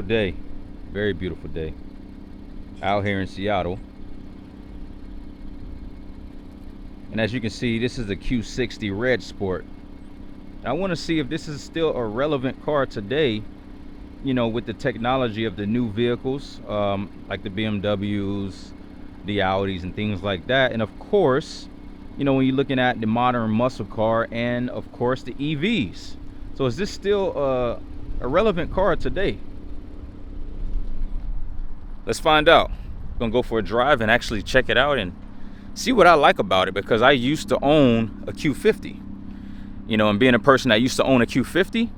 beautiful day. Very beautiful day. Out here in Seattle. And as you can see, this is a Q60 Red Sport. And I want to see if this is still a relevant car today, you know, with the technology of the new vehicles, like the BMWs, the Audis and things like that. And of course, you know, when you're looking at the modern muscle car and of course the EVs. So is this still a relevant car today? Let's find out. I'm gonna go for a drive and actually check it out and see what I like about it, because I used to own a Q50, you know, and being a person that used to own a Q50,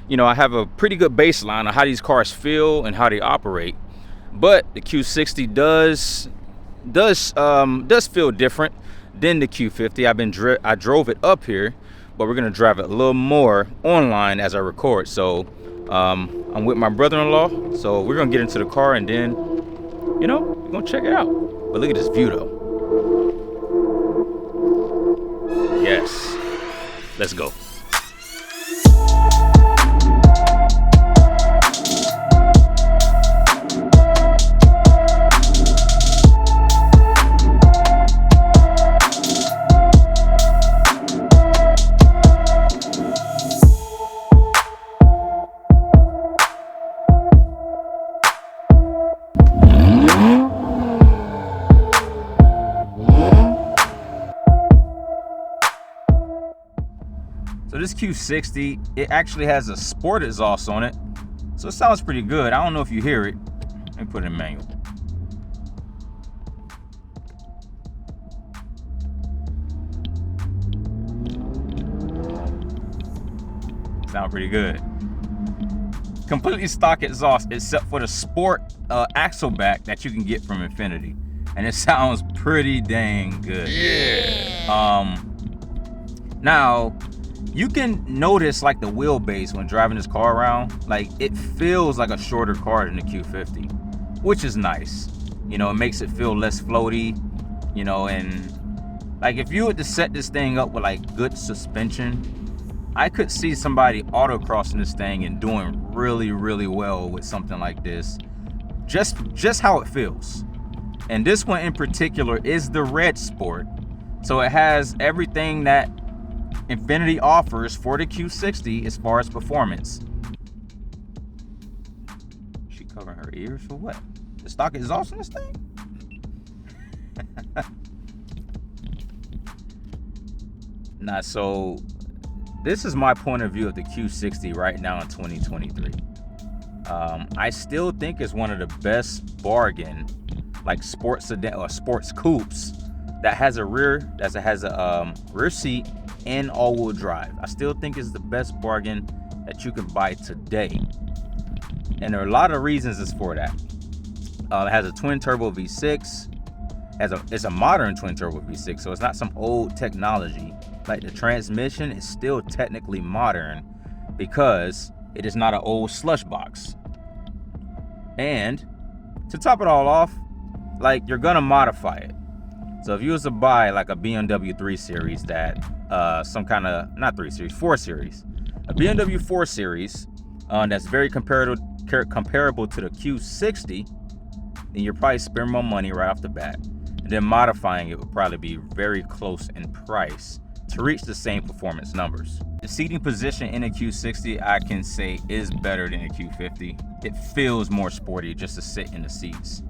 you know, I have a pretty good baseline of how these cars feel and how they operate. But the Q60 does feel different than the Q50. I drove it up here, but we're gonna drive it a little more online as I record. So I'm with my brother-in-law, so we're gonna get into the car and then, you know, we're gonna check it out. But look at this view though. Yes, let's go. So this Q60, it actually has a sport exhaust on it. So it sounds pretty good. I don't know if you hear it. Let me put it in manual. Sound pretty good. Completely stock exhaust except for the sport axle back that you can get from Infiniti. And it sounds pretty dang good. Yeah. Now, you can notice like the wheelbase when driving this car around, like it feels like a shorter car than the Q50, which is nice. You know, it makes it feel less floaty, you know, and like if you were to set this thing up with like good suspension, I could see somebody autocrossing this thing and doing really, really well with something like this. Just how it feels. And this one in particular is the Red Sport. So it has everything that Infiniti offers for the Q60 as far as performance. She covering her ears for what? The stock exhaust on this thing? Nah, so this is my point of view of the Q60 right now in 2023. I still think it's one of the best bargain, like sports sedan or sports coupes that has a rear seat and all-wheel drive. I still think it's the best bargain that you can buy today, and there are a lot of reasons it's for that. It has a twin turbo V6. It's a modern twin turbo V6, so it's not some old technology. Like the transmission is still technically modern because it is not an old slush box. And to top it all off, like you're gonna modify it. So if you was to buy like a BMW 3 Series that some kind of, not 3 Series, 4 Series, a BMW 4 Series that's very comparable to the Q60, then you're probably spending more money right off the bat. And then modifying it would probably be very close in price to reach the same performance numbers. The seating position in a Q60, I can say, is better than a Q50. It feels more sporty just to sit in the seats.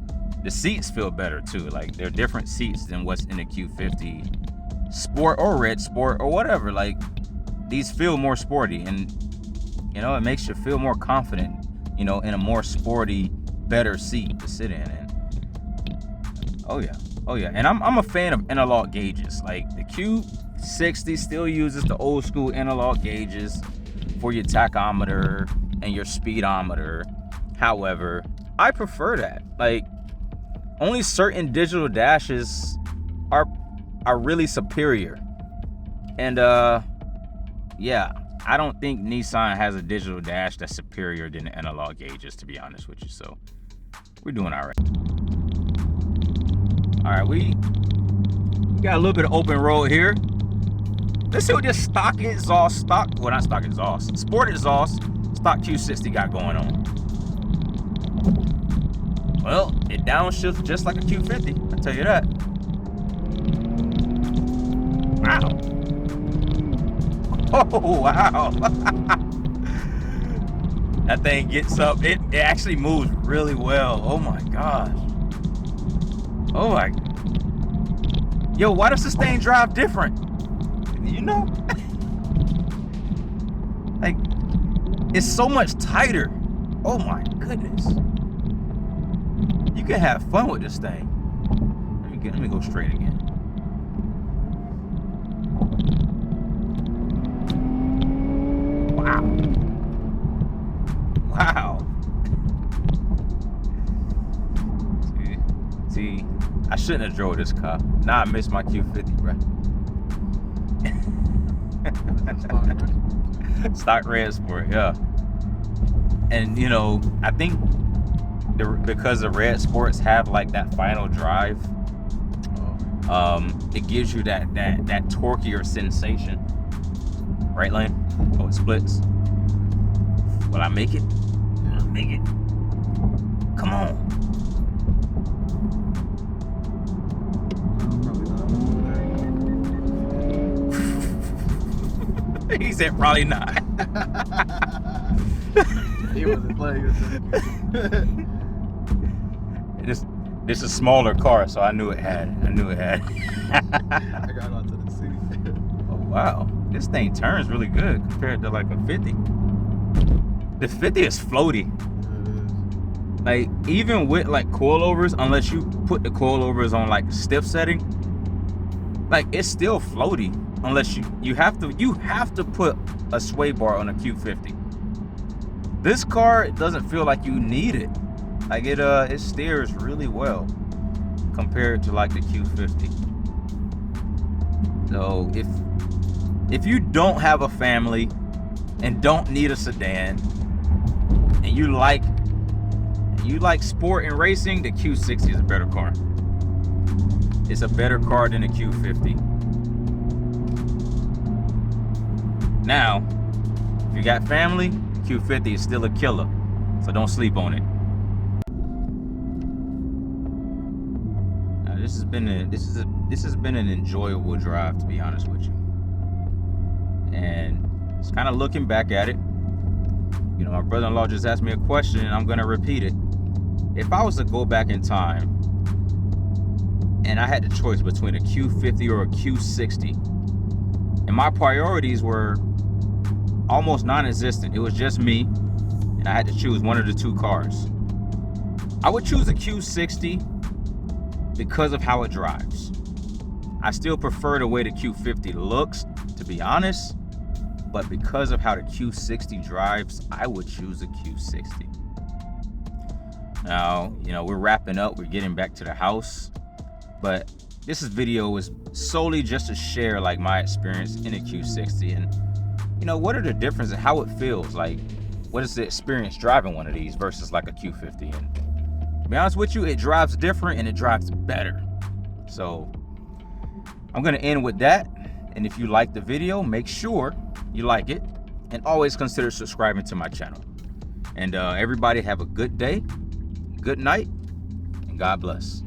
The seats feel better too. Like they're different seats than what's in the Q50 Sport or Red Sport or whatever. Like these feel more sporty, and you know, it makes you feel more confident, you know, in a more sporty, better seat to sit in. And oh yeah. And I'm a fan of analog gauges. Like the Q60 still uses the old school analog gauges for your tachometer and your speedometer. However, I prefer that. Like only certain digital dashes are really superior. And yeah, I don't think Nissan has a digital dash that's superior than the analog gauges, to be honest with you. So we're doing all right. All right, we got a little bit of open road here. Let's see what this sport exhaust stock Q60 got going on? Well, it downshifts just like a Q50, I'll tell you that. Wow. Oh, wow. That thing gets up. It actually moves really well. Oh my gosh. Oh my. Yo, why does this thing drive different? You know? Like, it's so much tighter. Oh my goodness. You can have fun with this thing. Let me go straight again. Wow. Wow. See, I shouldn't have drove this car. Now I miss my Q50, bro. Stock red sport, yeah. And you know, I think because the red sports have like that final drive, it gives you that torquier sensation. Right lane? Oh, it splits. Will I make it? I'll make it. Come on. He said probably not. He wasn't playing with This is a smaller car, so I knew it had. I got onto the seat. Oh wow, this thing turns really good compared to like a 50. The 50 is floaty. Like even with like coilovers, unless you put the coilovers on like stiff setting, like it's still floaty. Unless you have to put a sway bar on a Q50. This car doesn't feel like you need it. Like it steers really well compared to like the Q50. So if you don't have a family and don't need a sedan and you like sport and racing, the Q60 is a better car. It's a better car than the Q50. Now, if you got family, Q50 is still a killer, so don't sleep on it. Now, this has been an enjoyable drive, to be honest with you. And it's kind of looking back at it. You know, my brother-in-law just asked me a question, and I'm gonna repeat it. If I was to go back in time, and I had the choice between a Q50 or a Q60, and my priorities were almost non-existent. It was just me, and I had to choose one of the two cars. I would choose a Q60 because of how it drives. I still prefer the way the Q50 looks, to be honest, but because of how the Q60 drives, I would choose a Q60. Now, you know, we're wrapping up, we're getting back to the house, but this video is solely just to share like my experience in a Q60 and you know, what are the differences, how it feels, like what is the experience driving one of these versus like a Q50. And to be honest with you, it drives different and it drives better. So I'm gonna end with that. And if you like the video, make sure you like it and always consider subscribing to my channel. And everybody have a good day, good night, and God bless.